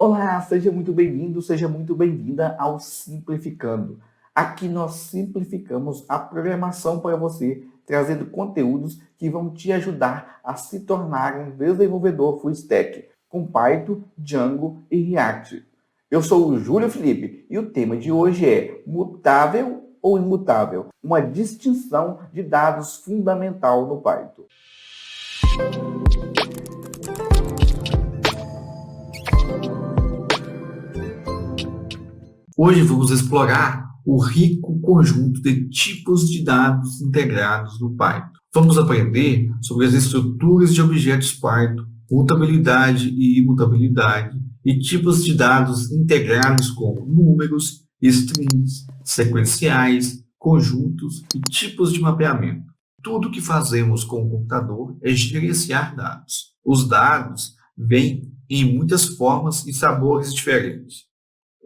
Olá, seja muito bem-vindo, seja muito bem-vinda ao Simplificando. Aqui nós simplificamos a programação para você, trazendo conteúdos que vão te ajudar a se tornar um desenvolvedor full stack com Python, Django e React. Eu sou o Júlio Felipe e o tema de hoje é mutável ou imutável, uma distinção de dados fundamental no Python. Hoje vamos explorar o rico conjunto de tipos de dados integrados no Python. Vamos aprender sobre as estruturas de objetos Python, mutabilidade e imutabilidade, e tipos de dados integrados como números, strings, sequenciais, conjuntos e tipos de mapeamento. Tudo o que fazemos com o computador é gerenciar dados. Os dados vêm em muitas formas e sabores diferentes.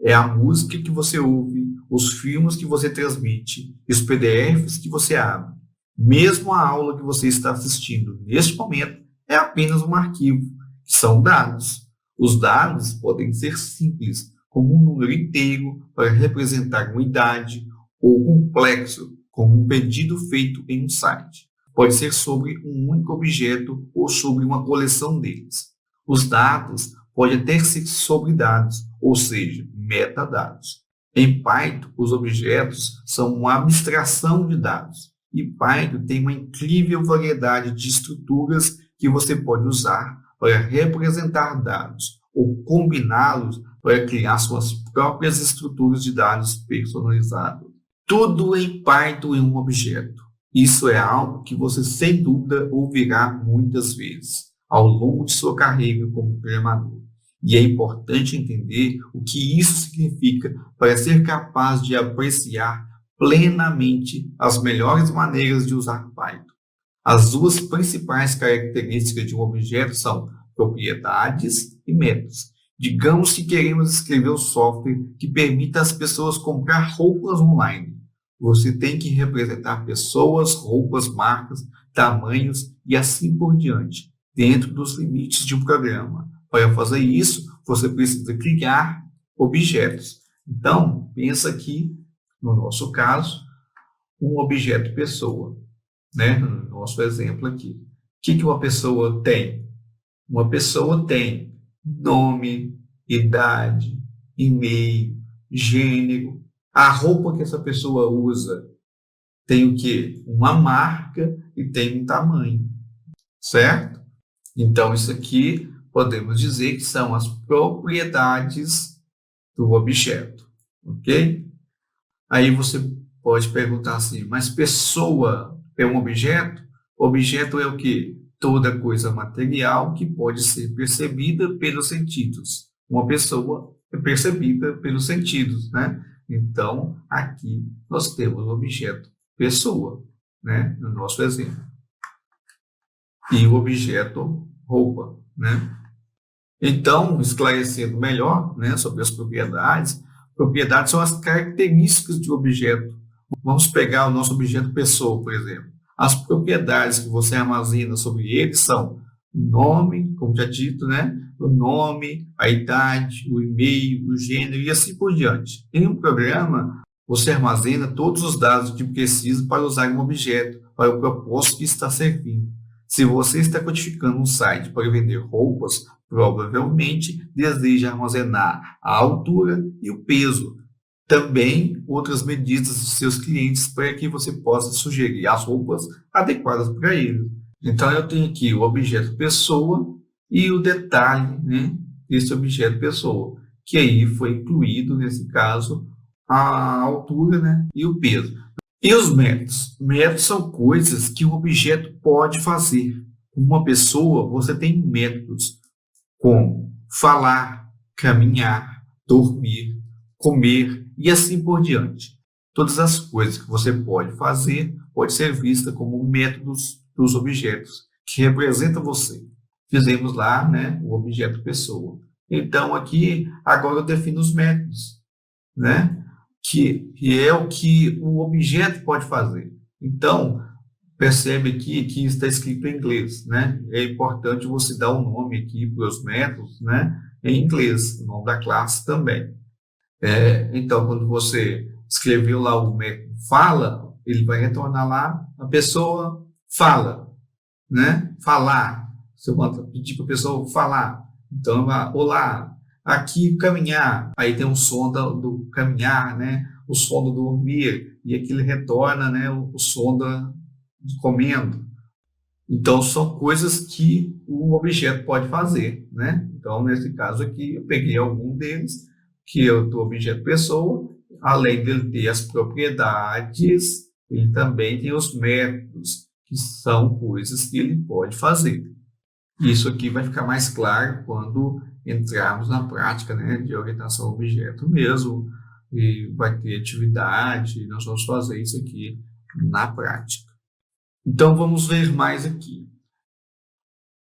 É a música que você ouve, os filmes que você transmite, os PDFs que você abre. Mesmo a aula que você está assistindo neste momento é apenas um arquivo, que são dados. Os dados podem ser simples, como um número inteiro para representar uma idade, ou complexo, como um pedido feito em um site. Pode ser sobre um único objeto ou sobre uma coleção deles. Os dados podem até ser sobre dados, ou seja, metadados. Em Python, os objetos são uma abstração de dados. E Python tem uma incrível variedade de estruturas que você pode usar para representar dados ou combiná-los para criar suas próprias estruturas de dados personalizadas. Tudo em Python é um objeto. Isso é algo que você sem dúvida ouvirá muitas vezes ao longo de sua carreira como programador. E é importante entender o que isso significa para ser capaz de apreciar plenamente as melhores maneiras de usar Python. As duas principais características de um objeto são propriedades e métodos. Digamos que queremos escrever um software que permita às pessoas comprar roupas online. Você tem que representar pessoas, roupas, marcas, tamanhos e assim por diante, dentro dos limites de um programa. Para fazer isso, você precisa criar objetos. Então, pensa aqui, no nosso caso, um objeto pessoa, né? No nosso exemplo aqui. O que uma pessoa tem? Uma pessoa tem nome, idade, e-mail, gênero. A roupa que essa pessoa usa tem o quê? Uma marca e tem um tamanho, certo? Então, isso aqui podemos dizer que são as propriedades do objeto, ok? Aí você pode perguntar assim, mas pessoa é um objeto? Objeto é o quê? Toda coisa material que pode ser percebida pelos sentidos. Uma pessoa é percebida pelos sentidos, né? Então, aqui nós temos o objeto pessoa, né? No nosso exemplo. E o objeto roupa, né? Então, esclarecendo melhor, né, sobre as propriedades, propriedades são as características de um objeto. Vamos pegar o nosso objeto pessoa, por exemplo. As propriedades que você armazena sobre ele são o nome, como já dito, né? O nome, a idade, o e-mail, o gênero e assim por diante. Em um programa, você armazena todos os dados que precisa para usar um objeto, para o propósito que está servindo. Se você está codificando um site para vender roupas, provavelmente deseja armazenar a altura e o peso. Também outras medidas dos seus clientes para que você possa sugerir as roupas adequadas para eles. Então, eu tenho aqui o objeto pessoa e o detalhe, né, desse objeto pessoa, que aí foi incluído, nesse caso, a altura, né, e o peso. E os métodos? Métodos são coisas que um objeto pode fazer. Uma pessoa, você tem métodos como falar, caminhar, dormir, comer e assim por diante. Todas as coisas que você pode fazer pode ser vista como métodos dos objetos que representam você. Fizemos lá, né, o objeto pessoa. Então, aqui, agora eu defino os métodos, né, que é o que o objeto pode fazer. Então, percebe aqui que está escrito em inglês, né? É importante você dar um nome aqui para os métodos, né? em inglês, o nome da classe também. Então, quando você escreveu lá o método fala, ele vai retornar lá, a pessoa fala, né? Falar. Você pode pedir para a pessoa falar. Então, olá, aqui caminhar. Aí tem o som do caminhar, né? O som do dormir. E aqui ele retorna, né? O som de comendo. Então, são coisas que o objeto pode fazer, né? Então, nesse caso aqui, eu peguei algum deles, que é o objeto pessoa, além dele ter as propriedades, ele também tem os métodos, que são coisas que ele pode fazer. Isso aqui vai ficar mais claro quando entrarmos na prática, né, de orientação ao objeto mesmo, e vai ter atividade, e nós vamos fazer isso aqui na prática. Então, vamos ver mais aqui.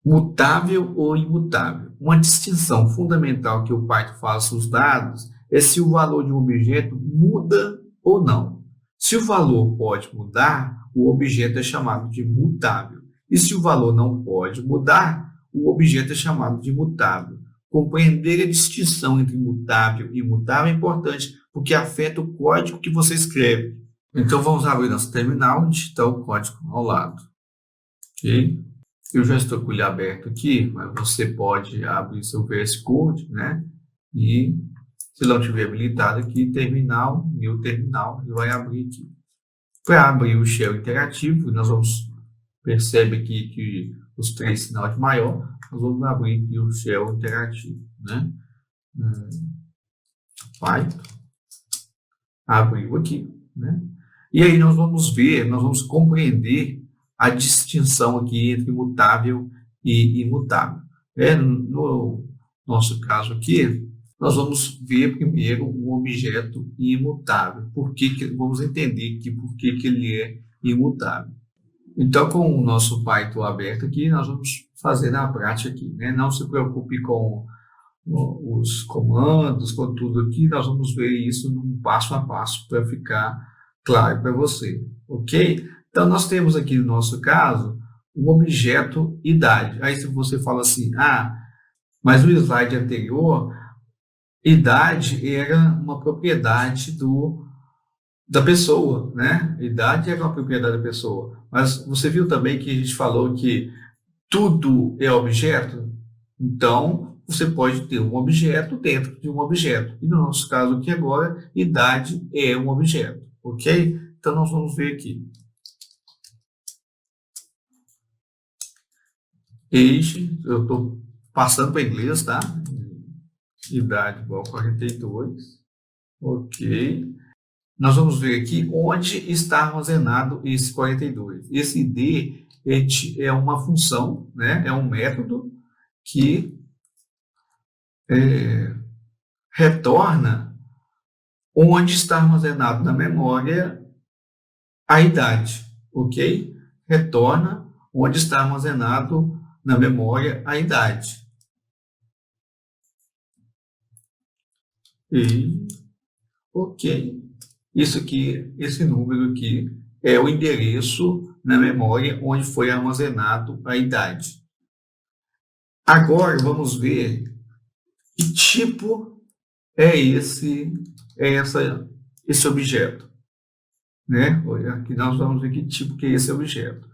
Mutável ou imutável? Uma distinção fundamental que o Python faz nos dados é se o valor de um objeto muda ou não. Se o valor pode mudar, o objeto é chamado de mutável. E se o valor não pode mudar, o objeto é chamado de imutável. Compreender a distinção entre mutável e imutável é importante, porque afeta o código que você escreve. Então, vamos abrir nosso terminal e digitar o código ao lado. Ok? Eu já estou com ele aberto aqui, mas você pode abrir seu VS Code, né? E se não tiver habilitado aqui, terminal, meu terminal, ele vai abrir aqui. Para abrir o shell interativo, nós vamos perceber aqui que os 3 sinais de maior, nós vamos abrir aqui o shell interativo, né? Python, abriu aqui, né? E aí nós vamos ver, nós vamos compreender a distinção aqui entre mutável e imutável. No nosso caso aqui, nós vamos ver primeiro um objeto imutável. Vamos entender aqui por que ele é imutável. Então, com o nosso Python aberto aqui, nós vamos fazer na prática aqui, né? Não se preocupe com os comandos, com tudo aqui, nós vamos ver isso num passo a passo para ficar claro para você, ok? Então, nós temos aqui no nosso caso o objeto idade. Aí, se você fala assim, mas no slide anterior, idade era uma propriedade da pessoa, né? Idade era uma propriedade da pessoa. Mas você viu também que a gente falou que tudo é objeto? Então, você pode ter um objeto dentro de um objeto. E no nosso caso aqui agora, idade é um objeto, ok? Então, nós vamos ver aqui. Age, eu estou passando para inglês, tá? Idade igual a 42, ok. Nós vamos ver aqui onde está armazenado esse 42. Esse id é uma função, né? É um método que retorna onde está armazenado na memória a idade, ok? Retorna onde está armazenado na memória a idade. E, ok. Isso aqui, esse número aqui, é o endereço na memória onde foi armazenado a idade. Agora, vamos ver que tipo é esse objeto, né? Aqui nós vamos ver que tipo que é esse objeto.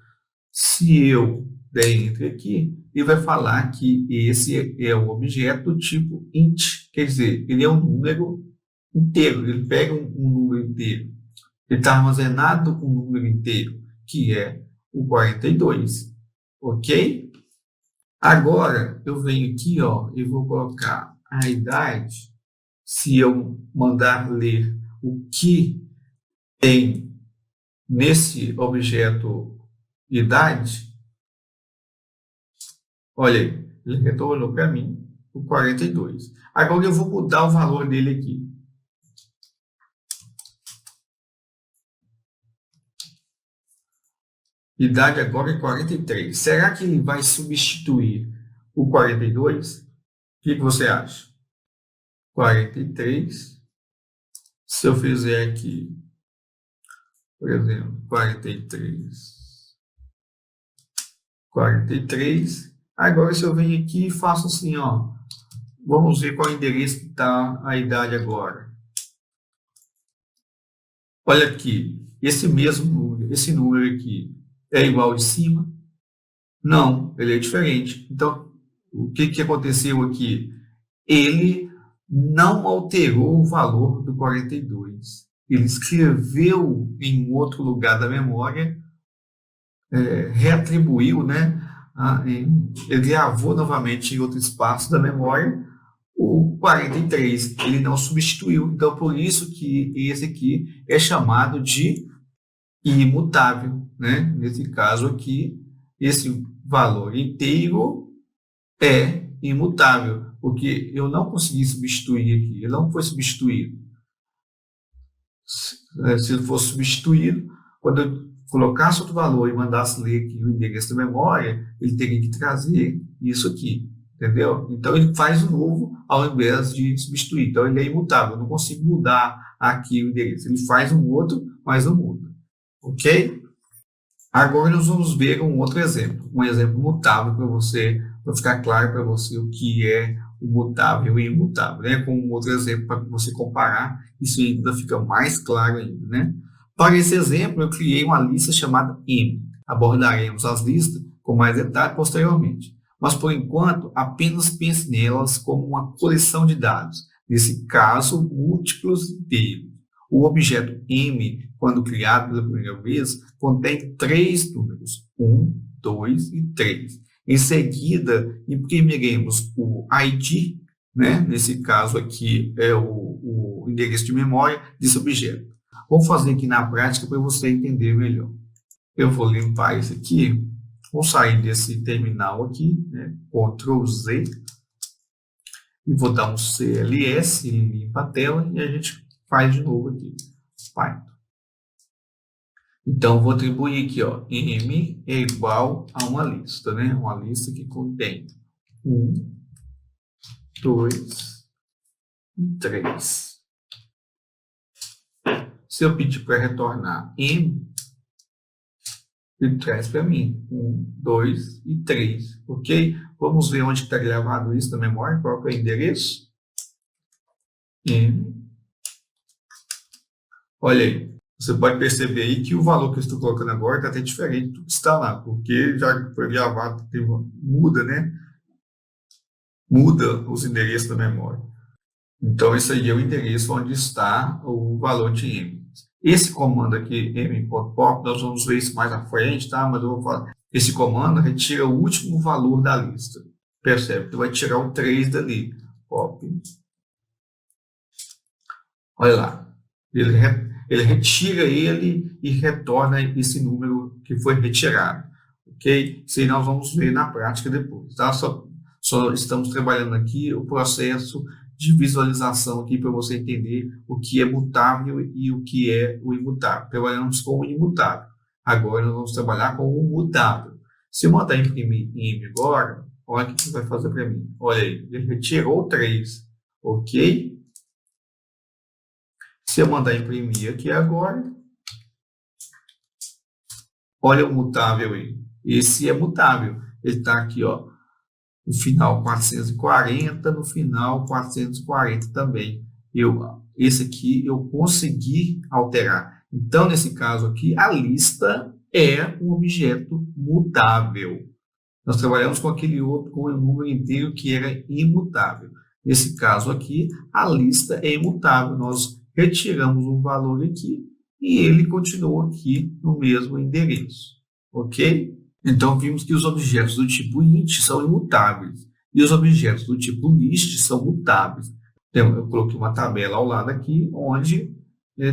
Se eu der enter aqui, ele vai falar que esse é o objeto tipo int, quer dizer, ele é um número inteiro, ele pega um número inteiro. Ele está armazenado um número inteiro, que é o 42, ok? Agora, eu venho aqui, ó, e vou colocar a idade. Se eu mandar ler o que tem nesse objeto idade, olha aí, ele retornou para mim o 42. Agora eu vou mudar o valor dele aqui. Idade agora é 43. Será que ele vai substituir o 42? O que você acha? 43. Se eu fizer aqui, por exemplo, 43. Agora, se eu venho aqui e faço assim, ó, vamos ver qual endereço que está a idade agora. Olha aqui, esse mesmo número, esse número aqui, é igual de cima? Não, ele é diferente. Então, o que aconteceu aqui? Ele não alterou o valor do 42. Ele escreveu em outro lugar da memória, reatribuiu, né? Ele gravou novamente em outro espaço da memória o 43. Ele não substituiu. Então, por isso que esse aqui é chamado de imutável, né? Nesse caso aqui, esse valor inteiro é imutável, porque eu não consegui substituir aqui, ele não foi substituído. Se ele fosse substituído, quando eu colocasse outro valor e mandasse ler aqui o endereço da memória, ele teria que trazer isso aqui, entendeu? Então ele faz o novo ao invés de substituir. Então ele é imutável, eu não consigo mudar aqui o endereço. Ele faz um outro, mas não muda. Ok? Agora nós vamos ver um outro exemplo, um exemplo mutável para ficar claro para você o que é o mutável e imutável, né? Com um outro exemplo para você comparar, isso ainda fica mais claro ainda, né? Para esse exemplo, eu criei uma lista chamada M. Abordaremos as listas com mais detalhe posteriormente. Mas, por enquanto, apenas pense nelas como uma coleção de dados, nesse caso, múltiplos inteiros. O objeto M, quando criado pela primeira vez, contém 3 números, 1, 2 e 3. Em seguida, imprimiremos o ID, né? Nesse caso aqui é o endereço de memória desse objeto. Vou fazer aqui na prática para você entender melhor. Eu vou limpar isso aqui, vou sair desse terminal aqui, né? Ctrl Z, e vou dar um CLS, ele limpa a tela, e a gente faz de novo aqui, Python. Então, vou atribuir aqui, ó, M é igual a uma lista, né? Uma lista que contém 1, 2 e 3. Se eu pedir para retornar M, ele traz para mim 1, 2 e 3, ok? Vamos ver onde está gravado isso na memória, qual que é o endereço? M. Olha aí, você pode perceber aí que o valor que eu estou colocando agora está até diferente do que está lá, porque já foi gravado, muda, né? Muda os endereços da memória. Então, esse aí é o endereço onde está o valor de M. Esse comando aqui, m.pop, nós vamos ver isso mais à frente, tá? Mas eu vou falar. Esse comando retira o último valor da lista. Percebe? Então, vai tirar o 3 dali. Pop. Olha lá. Ele retira ele e retorna esse número que foi retirado. Ok? Isso aí nós vamos ver na prática depois, tá? Só estamos trabalhando aqui o processo de visualização aqui para você entender o que é mutável e o que é o imutável. Trabalhamos com o imutável. Agora nós vamos trabalhar com o mutável. Se eu mandar imprimir M agora, olha o que vai fazer para mim. Olha aí, ele retirou 3. Ok? Se eu mandar imprimir aqui agora, olha o mutável aí. Esse é mutável. Ele está aqui, ó. No final 440, no final 440 também. Esse aqui eu consegui alterar. Então, nesse caso aqui, a lista é um objeto mutável. Nós trabalhamos com aquele outro, com o número inteiro que era imutável. Nesse caso aqui, a lista é imutável. Nós retiramos um valor aqui e ele continua aqui no mesmo endereço. Ok? Então, vimos que os objetos do tipo int são imutáveis e os objetos do tipo list são mutáveis. Então, eu coloquei uma tabela ao lado aqui, onde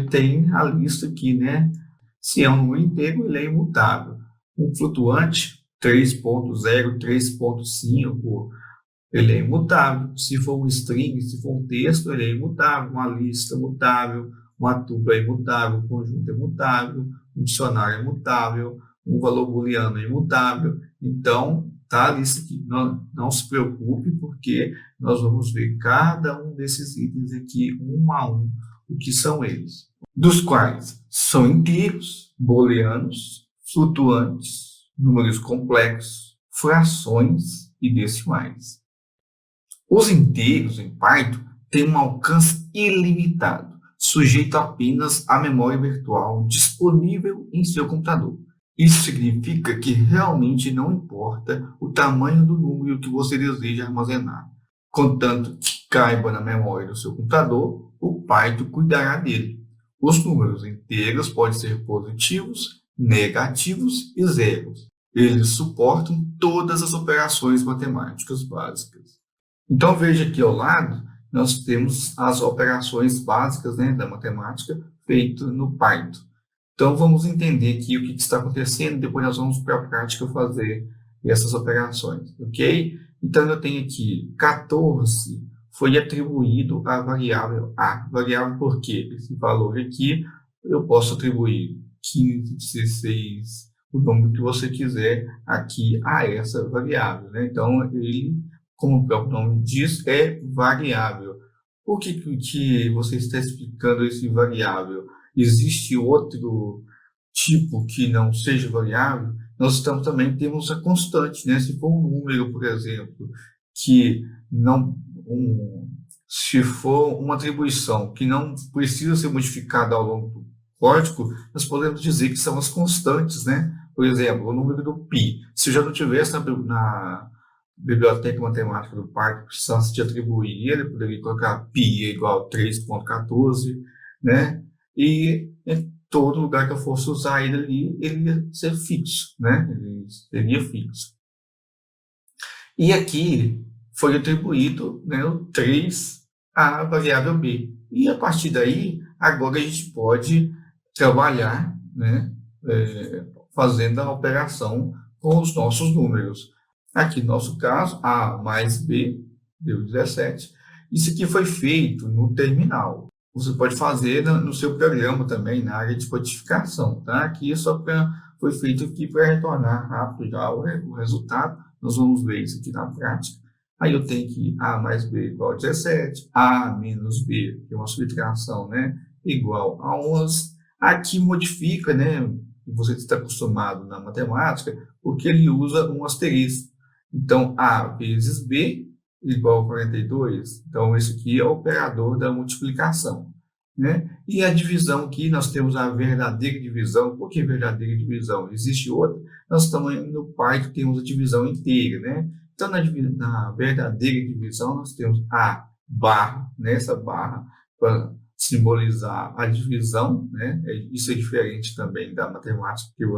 tem a lista aqui, né? Se é um número inteiro, ele é imutável. Um flutuante, 3.0, 3.5, ele é imutável. Se for um string, se for um texto, ele é imutável. Uma lista é mutável, uma tupla é imutável, um conjunto é imutável, um dicionário é imutável, um valor booleano é imutável. Então, tá a lista aqui. Não se preocupe, porque nós vamos ver cada um desses itens aqui, um a um, o que são eles. Dos quais são inteiros, booleanos, flutuantes, números complexos, frações e decimais. Os inteiros em Python têm um alcance ilimitado, sujeito apenas à memória virtual disponível em seu computador. Isso significa que realmente não importa o tamanho do número que você deseja armazenar. Contanto que caiba na memória do seu computador, o Python cuidará dele. Os números inteiros podem ser positivos, negativos e zeros. Eles suportam todas as operações matemáticas básicas. Então, veja aqui ao lado, nós temos as operações básicas, né, da matemática feitas no Python. Então, vamos entender aqui o que está acontecendo, depois nós vamos para a prática fazer essas operações, ok? Então, eu tenho aqui 14 foi atribuído à variável A. Variável por quê? Esse valor aqui eu posso atribuir 15, 16, o número que você quiser aqui a essa variável, né? Então, ele, como o próprio nome diz, é variável. Por que você está explicando esse variável? Existe outro tipo que não seja variável? Nós temos a constante, né? Se for um número, por exemplo, que não... se for uma atribuição que não precisa ser modificada ao longo do código, nós podemos dizer que são as constantes, né? Por exemplo, o número do π. Se eu já não tivesse na biblioteca matemática do Python, precisasse de atribuir ele, poderia colocar π é igual a 3.14, né? E em todo lugar que eu fosse usar ele ali, ele ia ser fixo, né? Ele seria fixo. E aqui foi atribuído, né, o 3 à variável b. E a partir daí, agora a gente pode trabalhar, né, fazendo a operação com os nossos números. Aqui, no nosso caso, A mais B deu 17. Isso aqui foi feito no terminal. Você pode fazer no seu programa também, na área de codificação. Tá? Aqui foi feito aqui para retornar rápido já o resultado. Nós vamos ver isso aqui na prática. Aí eu tenho que A mais B igual a 17, A menos B, que é uma subtração, né, igual a 11. Aqui modifica, né, você está acostumado na matemática, porque ele usa um asterisco. Então, A vezes B igual a 42. Então, esse aqui é o operador da multiplicação, né? E a divisão aqui, nós temos a verdadeira divisão. Por que verdadeira divisão? Existe outra. Nós também no Python temos a divisão inteira, né? Então, na verdadeira divisão, nós temos a barra, nessa barra, para simbolizar a divisão, né? Isso é diferente também da matemática, que o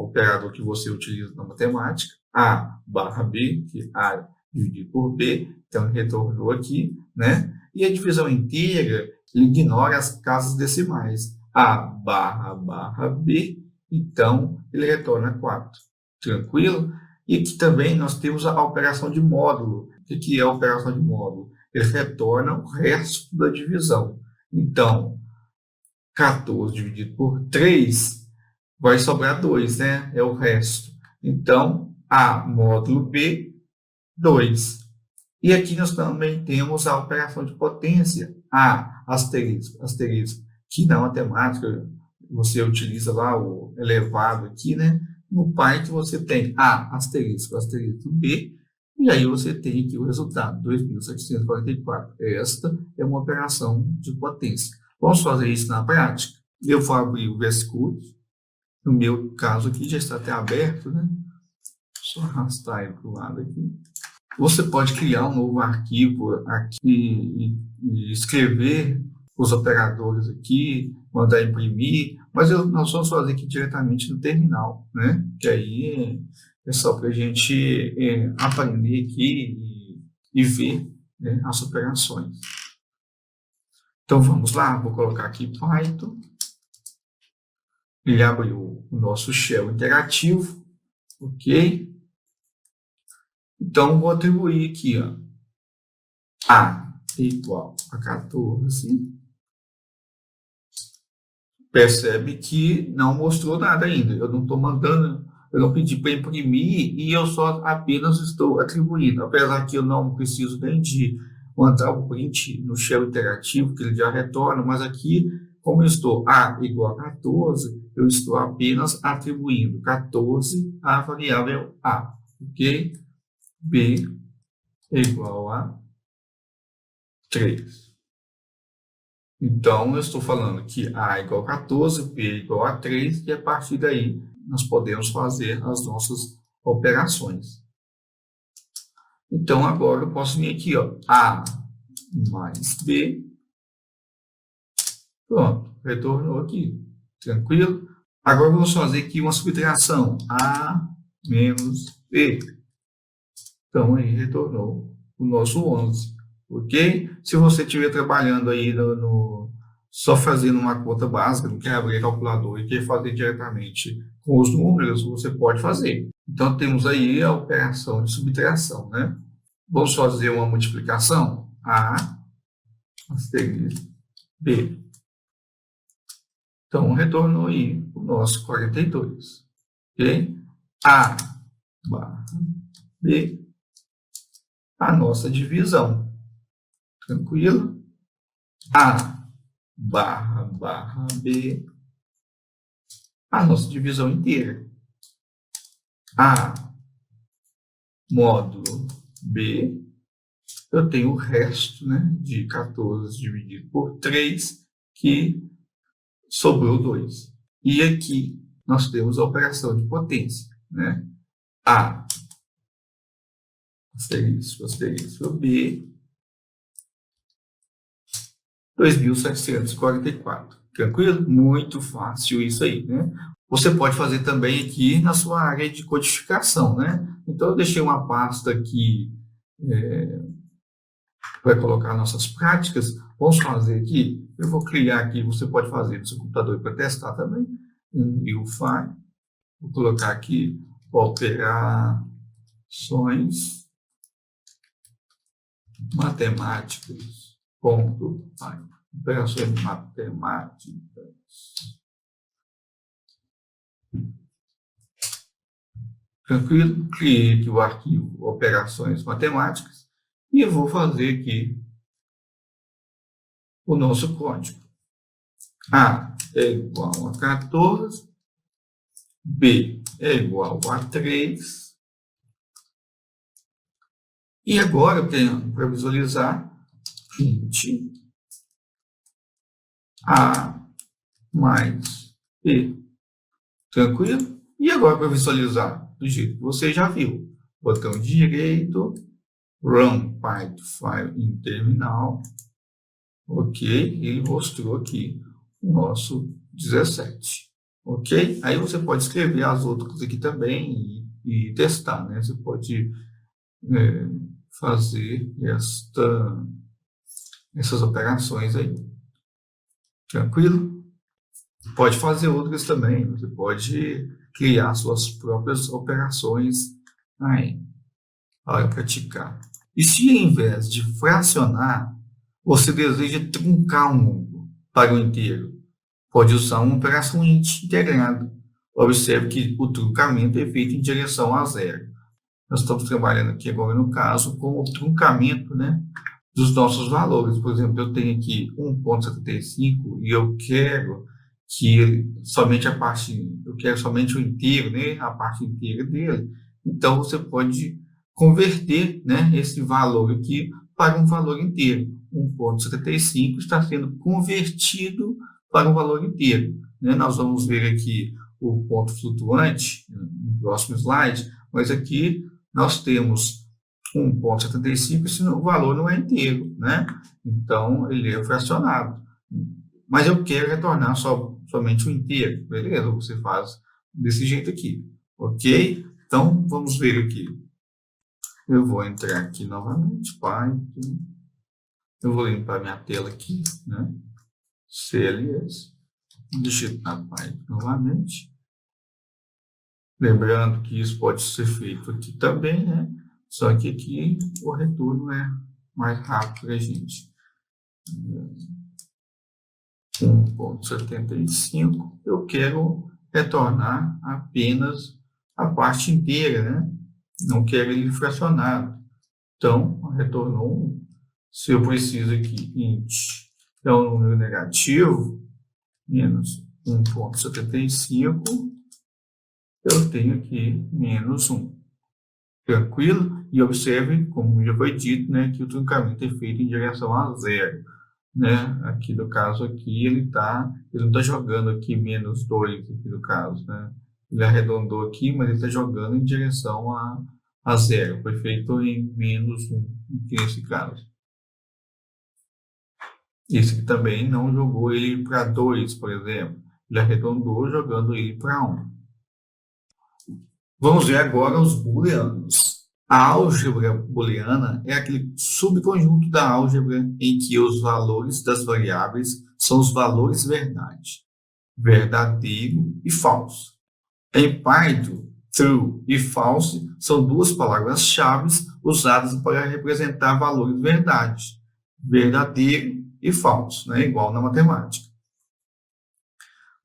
operador que você utiliza na matemática, A barra B, que é A dividido por B, então ele retornou aqui, né? E a divisão inteira, ele ignora as casas decimais, A barra B, então ele retorna 4. Tranquilo? E aqui também nós temos a operação de módulo. O que é a operação de módulo? Ele retorna o resto da divisão. Então, 14 dividido por 3 vai sobrar 2, né? É o resto. Então, A módulo B, 2. E aqui nós também temos a operação de potência, A asterisco, que na matemática você utiliza lá o elevado aqui, né? No Python você tem A asterisco B, e aí você tem aqui o resultado, 2.744. Esta é uma operação de potência. Vamos fazer isso na prática? Eu vou abrir o VS Code. No meu caso aqui já está até aberto, né? Só arrastar ele para o lado aqui. Você pode criar um novo arquivo aqui e escrever os operadores aqui, mandar imprimir, mas nós vamos fazer aqui diretamente no terminal, né? Que aí é só para a gente aprender aqui e ver, né, as operações. Então vamos lá, vou colocar aqui Python. Ele abre o nosso shell interativo, ok? Então vou atribuir aqui, ó, A igual a 14. Percebe que não mostrou nada ainda. Eu não estou mandando, eu não pedi para imprimir e eu só apenas estou atribuindo. Apesar que eu não preciso nem de mandar o print no shell interativo, que ele já retorna, mas aqui, como eu estou A igual a 14, eu estou apenas atribuindo 14 à variável A, ok? B é igual a 3. Então, eu estou falando que A é igual a 14, B é igual a 3, e a partir daí nós podemos fazer as nossas operações. Então, agora eu posso vir aqui, ó, A mais B. Pronto, retornou aqui. Tranquilo? Agora vamos fazer aqui uma subtração. A menos B. Então, aí retornou o nosso 11. Ok? Se você estiver trabalhando aí só fazendo uma conta básica, não quer abrir calculador e quer fazer diretamente com os números, você pode fazer. Então, temos aí a operação de subtração, né? Vamos fazer uma multiplicação. A asterisco B. Então, retornou aí o nosso 42. Ok? A barra B, a nossa divisão. Tranquilo? A barra B, a nossa divisão inteira. A módulo B, eu tenho o resto, né, de 14 dividido por 3, que sobrou 2. E aqui nós temos a operação de potência, né? A asterisco B, 2.744. Tranquilo? Muito fácil isso aí, né? Você pode fazer também aqui na sua área de codificação, né? Então, eu deixei uma pasta aqui para colocar nossas práticas. Vamos fazer aqui. Eu vou criar aqui, você pode fazer no seu computador para testar também. New File. Vou colocar aqui operações matemáticas. Operações matemáticas. Tranquilo? Criei aqui o arquivo operações matemáticas e eu vou fazer aqui o nosso código. A é igual a 14, B é igual a 3. E agora eu tenho para visualizar int A mais B. Tranquilo? E agora para visualizar do jeito que você já viu. Botão direito, Run Python File em terminal. Ok? Ele mostrou aqui o nosso 17. Ok? Aí você pode escrever as outras aqui também e testar, né? Você pode fazer essas operações aí. Tranquilo? Pode fazer outras também. Você pode criar suas próprias operações aí, para praticar. E se ao invés de fracionar, você deseja truncar um número para o inteiro, pode usar uma operação int integrada. Observe que o truncamento é feito em direção a zero. Nós estamos trabalhando aqui agora, no caso, com o truncamento, né, dos nossos valores. Por exemplo, eu tenho aqui 1,75 e eu quero que somente eu quero somente o inteiro, né, a parte inteira dele. Então, você pode converter, né, esse valor aqui para um valor inteiro. 1,75 está sendo convertido para um valor inteiro, né? Nós vamos ver aqui o ponto flutuante no próximo slide, mas aqui nós temos 1,75 se o valor não é inteiro, né? Então, ele é fracionado. Mas eu quero retornar somente o inteiro, beleza? Você faz desse jeito aqui, ok? Então, vamos ver aqui. Eu vou entrar aqui novamente, Python. Eu vou limpar minha tela aqui, né? CLS. Digitar Python novamente. Lembrando que isso pode ser feito aqui também, né? Só que aqui o retorno é mais rápido para a gente. 1,75. Eu quero retornar apenas a parte inteira, né? Não quero ele fracionado. Então, retornou 1. Se eu preciso aqui, int, é um número negativo, menos 1,75, eu tenho aqui menos 1. Tranquilo? E observe, como já foi dito, né, que o truncamento é feito em direção a zero. Né? Aqui no caso aqui, ele não está jogando aqui -2, aqui no caso. Né? Ele arredondou aqui, mas ele está jogando em direção a zero. Foi feito em -1, aqui nesse caso. Esse aqui também não jogou ele para 2, por exemplo. Ele arredondou jogando ele para 1. Vamos ver agora os booleanos. A álgebra booleana é aquele subconjunto da álgebra em que os valores das variáveis são os valores verdade, verdadeiro e falso. Em Python, true e false são duas palavras-chave usadas para representar valores verdade, verdadeiro e falso, né? Igual na matemática.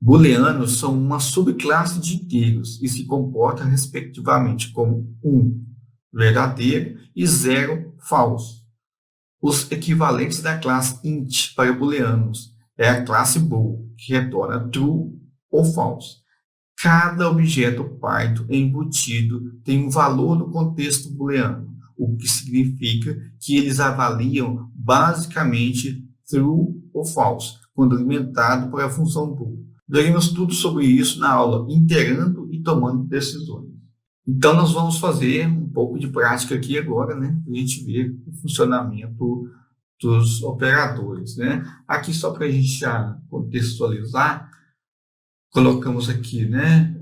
Booleanos são uma subclasse de inteiros e se comportam respectivamente como 1, verdadeiro, e 0, falso. Os equivalentes da classe int para booleanos é a classe bool, que retorna true ou false. Cada objeto Python embutido tem um valor no contexto booleano, o que significa que eles avaliam basicamente true ou false, quando alimentado por a função bool. Veremos tudo sobre isso na aula Iterando e Tomando Decisões. Então, nós vamos fazer um pouco de prática aqui agora, né? Para a gente ver o funcionamento dos operadores, né? Aqui, só para a gente já contextualizar, colocamos aqui, né?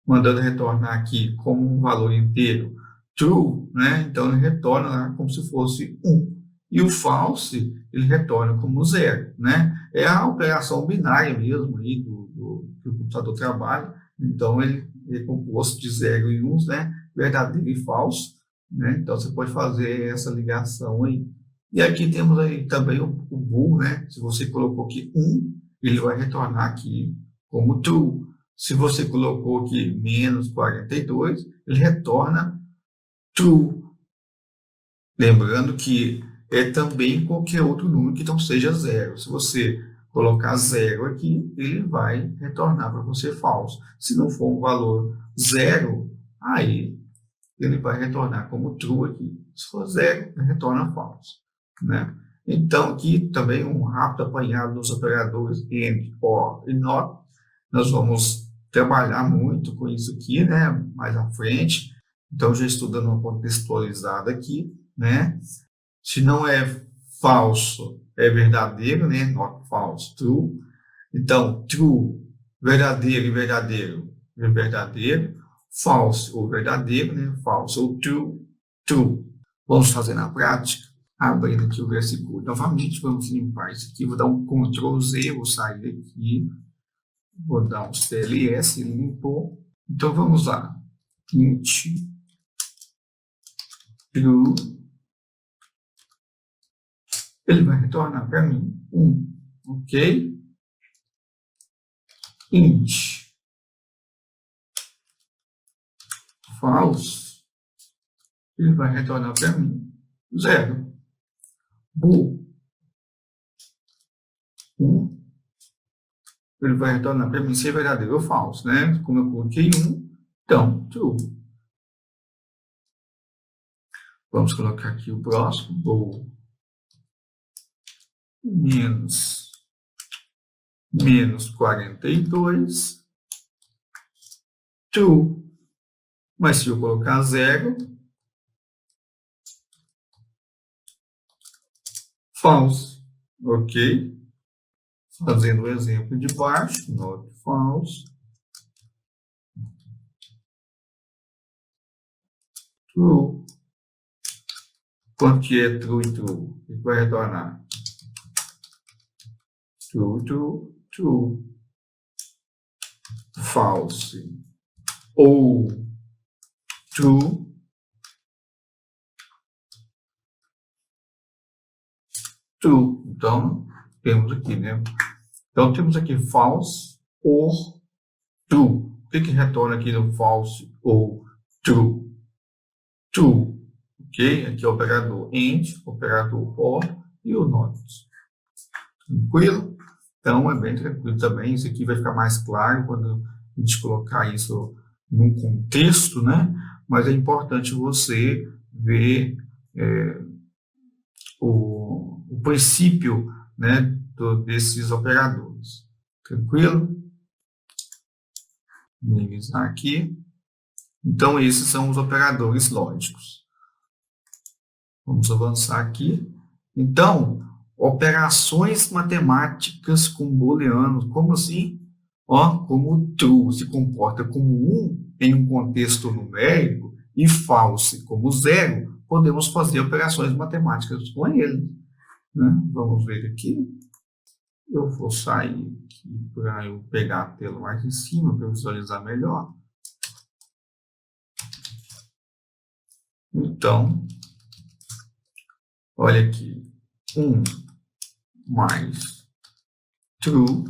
Mandando retornar aqui como um valor inteiro true, né? Então, ele retorna lá como se fosse 1. E o false, ele retorna como 0, né? É a operação binária mesmo aí que o computador trabalha. Então, ele é composto de 0 e 1, né? Verdadeiro e falso, né? Então, você pode fazer essa ligação aí. E aqui temos aí também o bool, né? Se você colocou aqui 1, ele vai retornar aqui como true. Se você colocou aqui -42, ele retorna true. Lembrando que é também qualquer outro número que não seja 0. Se você colocar 0 aqui, ele vai retornar para você falso. Se não for um valor 0, aí ele vai retornar como true aqui. Se for 0, ele retorna falso, né? Então, aqui também um rápido apanhado dos operadores AND, OR e NOT. Nós vamos trabalhar muito com isso aqui, né? Mais à frente. Então, já estudando uma contextualizada aqui, né? Se não é falso, é verdadeiro, né? Not false, true. Então, true, verdadeiro e verdadeiro é verdadeiro. False ou verdadeiro, né? False ou true, true. Vamos fazer na prática. Abrindo aqui o versículo. Novamente, vamos limpar isso aqui. Vou dar um Ctrl Z, vou sair daqui. Vou dar um CLS, limpou. Então, vamos lá. Int, true. Ele vai retornar para mim 1, ok? Int, false, ele vai retornar para mim 0. Bool, 1, ele vai retornar para mim se é verdadeiro ou falso, né? Como eu coloquei 1, então, true. Vamos colocar aqui o próximo, bool. -42, true. Mas se eu colocar 0, false, ok? Fazendo o exemplo de baixo, not false, true. Quanto que é true e true? Ele vai retornar true, true, true, false, ou true, true. Então, temos aqui, né? Então, temos aqui false or true. O que retorna aqui no false ou true? True, ok? Aqui é o operador AND, operador OR e o NOT. Tranquilo? Então, é bem tranquilo também. Isso aqui vai ficar mais claro quando a gente colocar isso num contexto, né? mas é importante você ver o princípio, né, desses operadores. Tranquilo? Minimizar aqui. Então, esses são os operadores lógicos. Vamos avançar aqui. Então, operações matemáticas com booleanos, como assim? Como true se comporta como 1 em um contexto numérico e false como 0, podemos fazer operações matemáticas com ele. Né? Vamos ver aqui. Eu vou sair aqui para eu pegar a tela mais em cima para visualizar melhor. Então, olha aqui. 1 mais true.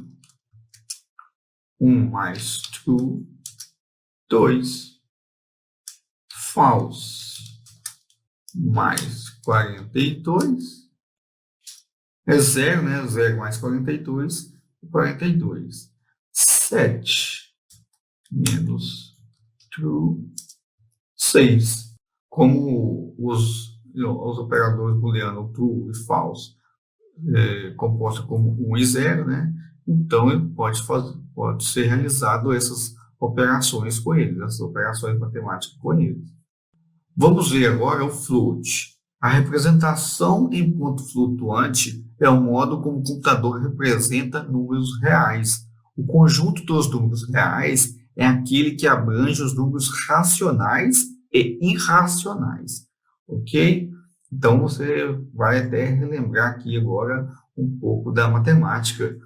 1 mais true. 2 false mais 42. É 0, né? 0 mais 42 e 42. 7 menos true. 6. Como os operadores booleanos true e false compostos como 1 e 0, né? Então, ele pode ser realizado essas operações com eles, essas operações matemáticas com eles. Vamos ver agora o float. A representação em ponto flutuante é o modo como o computador representa números reais. O conjunto dos números reais é aquele que abrange os números racionais e irracionais. Ok? Então, você vai até relembrar aqui agora um pouco da matemática.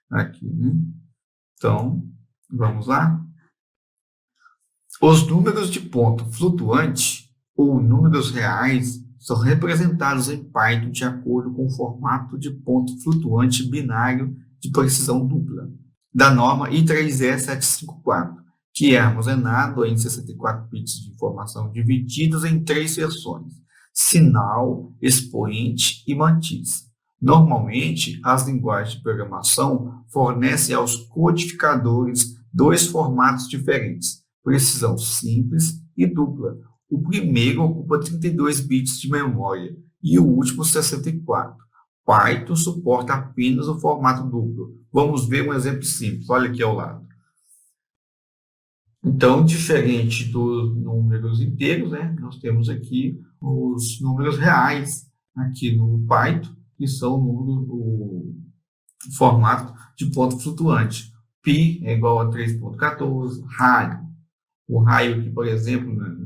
Aqui, né? Então, vamos lá? Os números de ponto flutuante, ou números reais, são representados em Python de acordo com o formato de ponto flutuante binário de precisão dupla, da norma I3E754, que é armazenado em 64 bits de informação divididos em 3 seções: sinal, expoente e matiz. Normalmente, as linguagens de programação fornecem aos codificadores 2 formatos diferentes: precisão simples e dupla. O primeiro ocupa 32 bits de memória e o último 64. Python suporta apenas o formato duplo. Vamos ver um exemplo simples. Olha aqui ao lado. Então, diferente dos números inteiros, né, nós temos aqui os números reais aqui no Python, que são o formato de ponto flutuante. Π é igual a 3.14, raio. O raio aqui, por exemplo, né,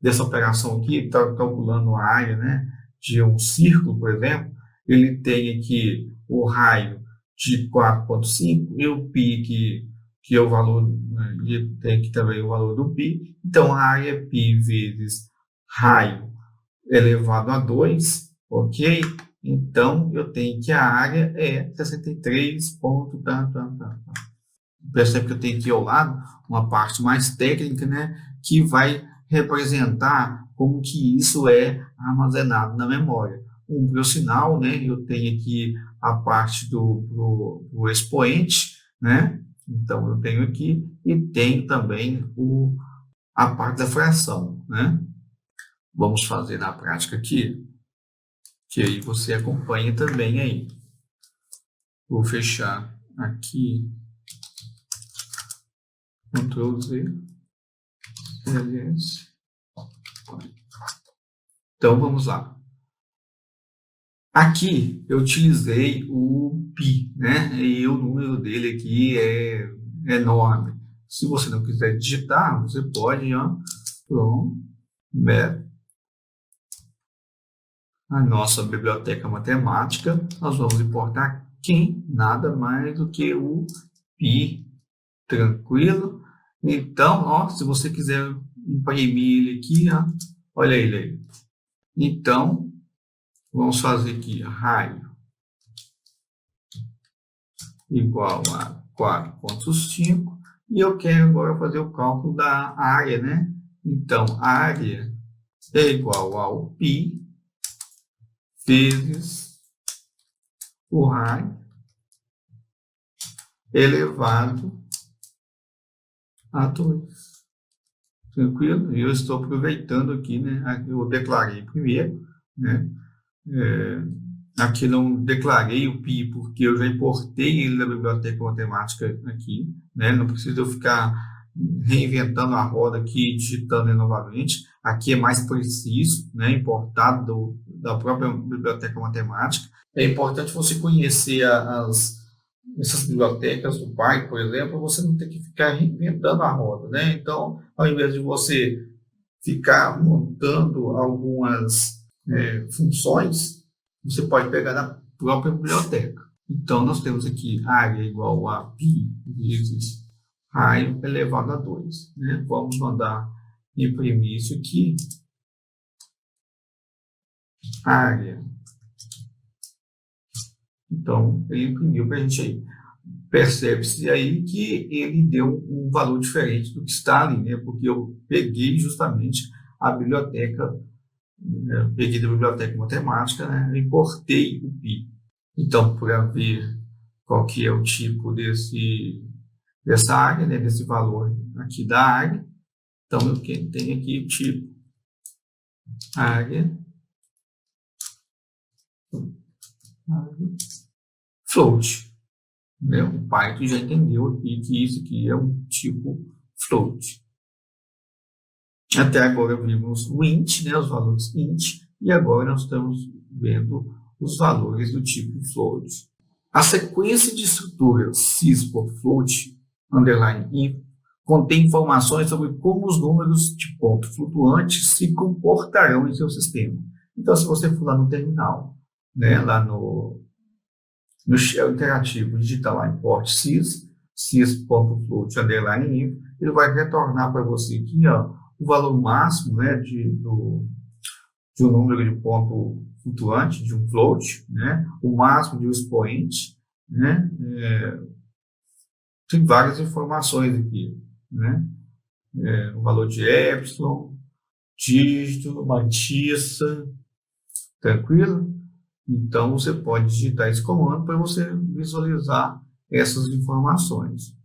dessa operação aqui, está calculando a área, né, de um círculo, por exemplo, ele tem aqui o raio de 4.5 e o π, que é o valor, né, e tem aqui também o valor do π. Então, a área é π vezes raio elevado a 2, ok? Então, eu tenho que a área é 63 ponto, percebe que eu tenho aqui ao lado uma parte mais técnica, né, que vai representar como que isso é armazenado na memória. Por sinal, né, eu tenho aqui a parte do expoente, né, então eu tenho aqui, e tenho também a parte da fração, né. Vamos fazer na prática aqui, que aí você acompanha também aí. Vou fechar aqui. Ctrl Z, CLS. Então, vamos lá. Aqui, eu utilizei o π, né? E o número dele aqui é enorme. Se você não quiser digitar, você pode, a nossa biblioteca matemática, nós vamos importar aqui nada mais do que o π. Tranquilo? Então, se você quiser imprimir ele aqui, olha ele aí. Então, vamos fazer aqui, raio igual a 4.5, e eu quero agora fazer o cálculo da área, né? Então, a área é igual ao π vezes o raio elevado a 2. Tranquilo? Eu estou aproveitando aqui, né? Eu declarei primeiro, né? Aqui não declarei o PI porque eu já importei ele da biblioteca matemática aqui, né? Não preciso eu ficar reinventando a roda aqui, digitando ele novamente. Aqui é mais preciso, né? Importado da própria biblioteca matemática. É importante você conhecer essas bibliotecas do Python, por exemplo, você não tem que ficar reinventando a roda, né? Então, ao invés de você ficar montando algumas funções, você pode pegar na própria biblioteca. Então, nós temos aqui área igual a π vezes raio elevado a 2. Né? Vamos mandar imprimir isso aqui. Área. Então, ele imprimiu para a gente aí. Percebe-se aí que ele deu um valor diferente do que está ali, né? Porque eu peguei justamente a biblioteca, peguei da biblioteca matemática, né? Importei o π. Então, para ver qual que é o tipo dessa área, né? Desse valor aqui da área, então eu tenho aqui o tipo área float. Né? O Python já entendeu aqui que isso aqui é um tipo float. Até agora vimos o int, né, os valores int, e agora nós estamos vendo os valores do tipo float. A sequência de estruturas sys.float underline info contém informações sobre como os números de ponto flutuantes se comportarão em seu sistema. Então, se você for lá no terminal, né, lá no shell interativo, digitar lá import sys.float underline info, ele vai retornar para você aqui, ó, o valor máximo, né, de um número de ponto flutuante, de um float, né, o máximo de um expoente, né, tem várias informações aqui, né, o valor de epsilon, dígito, mantissa, tranquilo? Então, você pode digitar esse comando para você visualizar essas informações.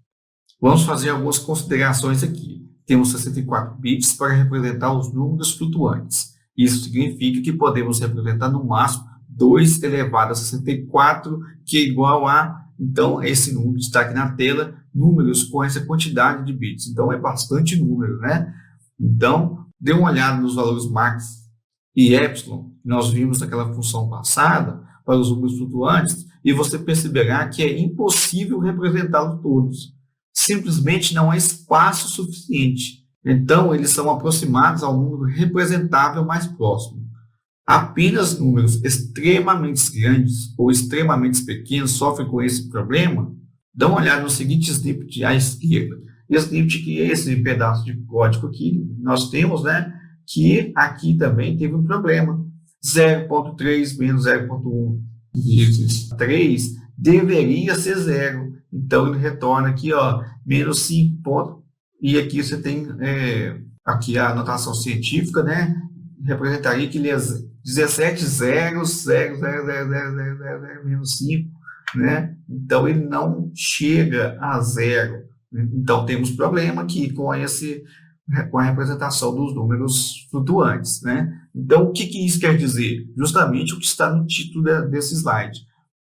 Vamos fazer algumas considerações aqui. Temos 64 bits para representar os números flutuantes. Isso significa que podemos representar no máximo 2 elevado a 64, que é igual a, então, esse número que está aqui na tela, números com essa quantidade de bits. Então, é bastante número, né? Então, dê uma olhada nos valores max e epsilon, que nós vimos naquela função passada, para os números flutuantes, e você perceberá que é impossível representá-los todos. Simplesmente não há espaço suficiente. Então, eles são aproximados ao número representável mais próximo. Apenas números extremamente grandes ou extremamente pequenos sofrem com esse problema. Dá uma olhada no seguinte snippet à esquerda. Esse snippet que é esse pedaço de código que nós temos, né? Que aqui também teve um problema. 0.3 menos 0.1 vezes 3 deveria ser 0. Então, ele retorna aqui, ó, menos 5 pontos. E aqui você tem aqui a notação científica, né? Representaria que ele é 17 zeros, 0, 0, 0, 0, 0, 0, 0, menos 5, né? Então, ele não chega a 0. Então, temos problema aqui com a representação dos números flutuantes, né? Então, o que isso quer dizer? Justamente o que está no título desse slide.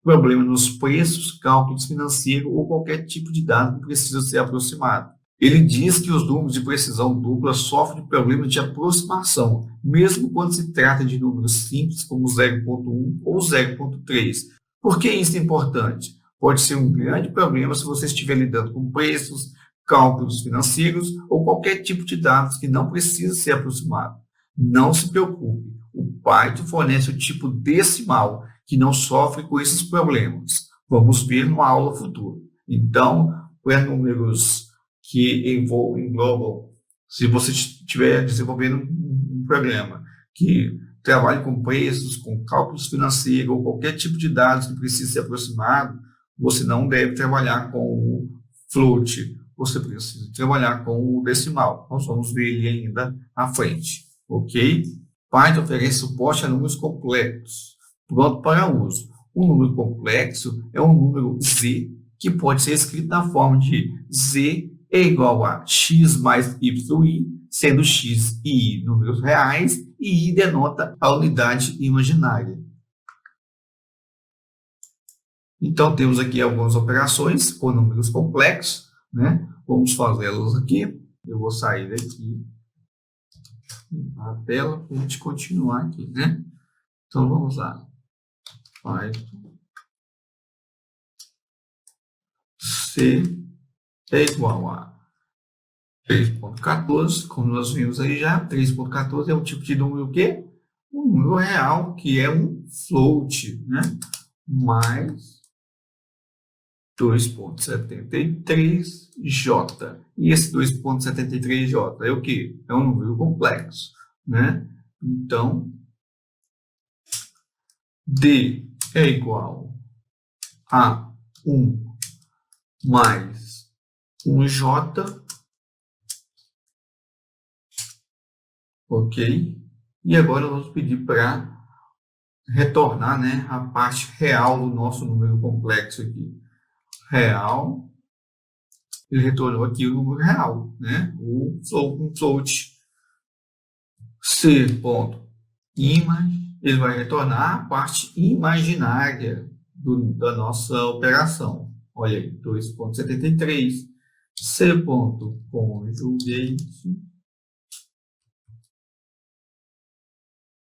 Problema nos preços, cálculos financeiros ou qualquer tipo de dado que precisa ser aproximado. Ele diz que os números de precisão dupla sofrem de problemas de aproximação, mesmo quando se trata de números simples como 0.1 ou 0.3. Por que isso é importante? Pode ser um grande problema se você estiver lidando com preços, cálculos financeiros ou qualquer tipo de dados que não precisa ser aproximado. Não se preocupe, o Python fornece o tipo decimal, que não sofre com esses problemas. Vamos ver numa aula futura. Então, para números que englobam, se você estiver desenvolvendo um programa que trabalhe com preços, com cálculos financeiros ou qualquer tipo de dados que precise ser aproximado, você não deve trabalhar com o float, você precisa trabalhar com o decimal. Nós vamos ver ele ainda à frente, ok? Python oferece suporte a números complexos, pronto para uso. Um número complexo é um número z que pode ser escrito na forma de z é igual a x mais yi sendo x e y números reais, e i denota a unidade imaginária. Então, temos aqui algumas operações com números complexos, né? Vamos fazê-las aqui. Eu vou sair daqui a tela para a gente continuar aqui, né? Então, vamos lá. Python C é igual a 3.14, como nós vimos aí já. 3.14 é um tipo de número o quê? Um número real, que é um float, né? Mais 2.73J. E esse 2.73J é o quê? É um número complexo, né? Então, D é igual a 1 mais 1J, ok? E agora vamos pedir para retornar, né, a parte real do nosso número complexo aqui. Real, ele retornou aqui o número real, né? Um float. C.image, ele vai retornar a parte imaginária da nossa operação. Olha aí, 2.73. C.conjugate.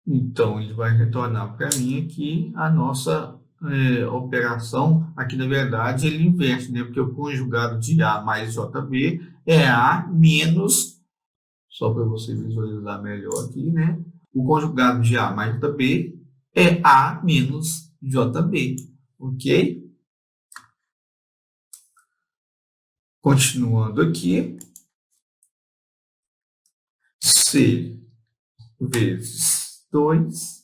Então, ele vai retornar para mim aqui a nossa operação. Aqui, na verdade, ele inverte, né? Porque o conjugado de A mais JB é A menos, só para você visualizar melhor aqui, né? O conjugado de A mais JB é A menos JB, ok? Continuando aqui, C vezes 2.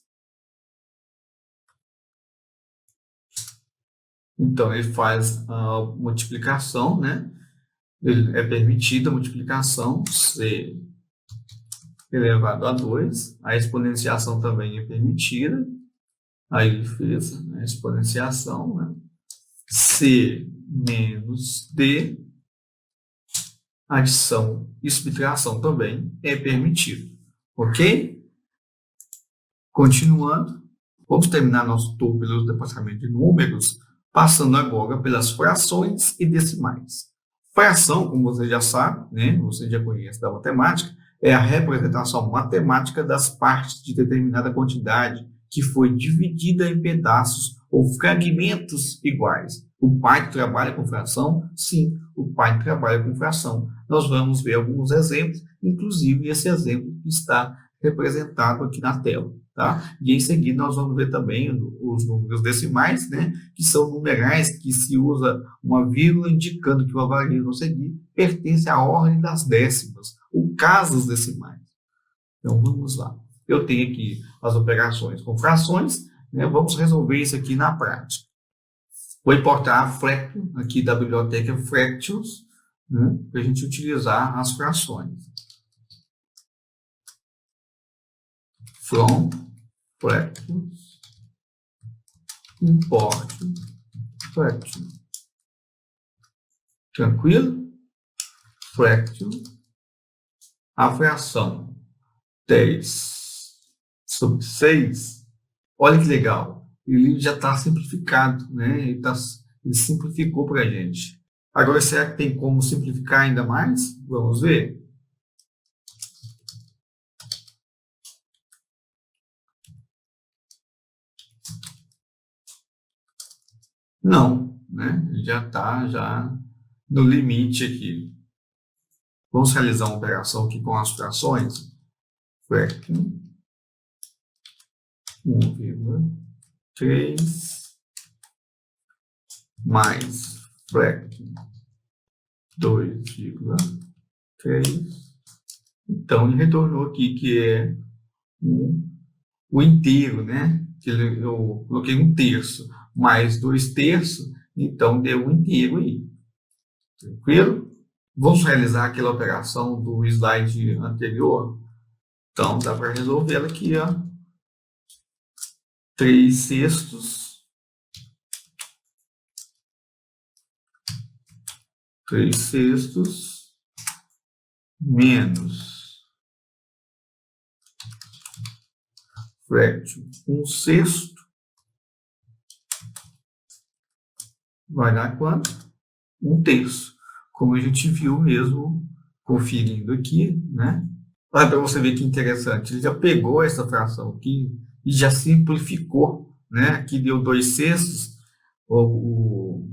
Então, ele faz a multiplicação, né? É permitida a multiplicação, C elevado a 2. A exponenciação também é permitida. Aí ele fez a exponenciação, né? C menos D. Adição e subtração também é permitido. Ok? Continuando, vamos terminar nosso tour pelo departamento de números, passando agora pelas frações e decimais. Fração, como você já sabe, né? Você já conhece da matemática, é a representação matemática das partes de determinada quantidade que foi dividida em pedaços ou fragmentos iguais. O Python trabalha com fração? Sim, o Python trabalha com fração. Nós vamos ver alguns exemplos, inclusive esse exemplo que está representado aqui na tela. Tá? E em seguida nós vamos ver também os números decimais, né? Que são numerais que se usa uma vírgula indicando que o algarismo a seguir pertence à ordem das décimas, ou casas decimais. Então vamos lá. Eu tenho aqui as operações com frações, né? Vamos resolver isso aqui na prática. Vou importar a Fraction aqui da biblioteca Fractions, né? Para a gente utilizar as frações. From Fractions, import Fraction. Tranquilo? Fraction, a fração 10/6. Olha que legal. Ele já está simplificado, né? Ele simplificou para a gente. Agora, será que tem como simplificar ainda mais? Vamos ver. Não, né? Já está no limite aqui. Vamos realizar uma operação aqui com as frações. Fraction 1,3 mais fraction 2,3. Então, ele retornou aqui que é o inteiro, né? Eu coloquei 1/3 mais 2/3, então deu 1 inteiro aí. Tranquilo? Vamos realizar aquela operação do slide anterior? Então, dá para resolver ela aqui, ó. 3/6 menos fraction 1/6 vai dar quanto? 1/3. Como a gente viu mesmo, conferindo aqui, né? Olha para você ver que interessante, ele já pegou essa fração aqui e já simplificou, né? Aqui deu 2/6, o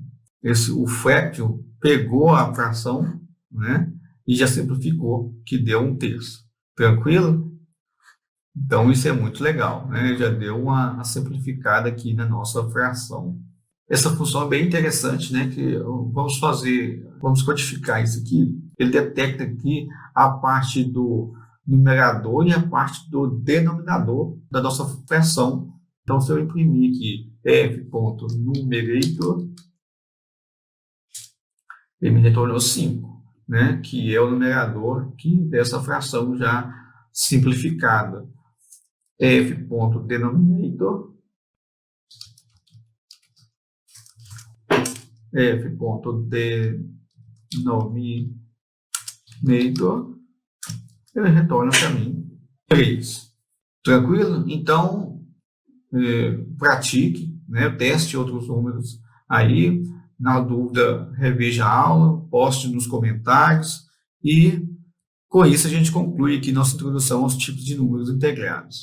fraction pegou a fração, né? E já simplificou, que deu 1/3. Tranquilo? Então, isso é muito legal, né? Já deu uma simplificada aqui na nossa fração. Essa função é bem interessante, né? Que vamos codificar isso aqui. Ele detecta aqui a parte do numerador e a parte do denominador da nossa fração. Então, se eu imprimir aqui f.numerator, ele me retornou 5, né? Que é o numerador dessa fração já simplificada. f.denominator ele retorna para mim 3. Tranquilo? Então, pratique, né? Teste outros números aí. Na dúvida, reveja a aula, poste nos comentários e, com isso, a gente conclui aqui nossa introdução aos tipos de números integrados.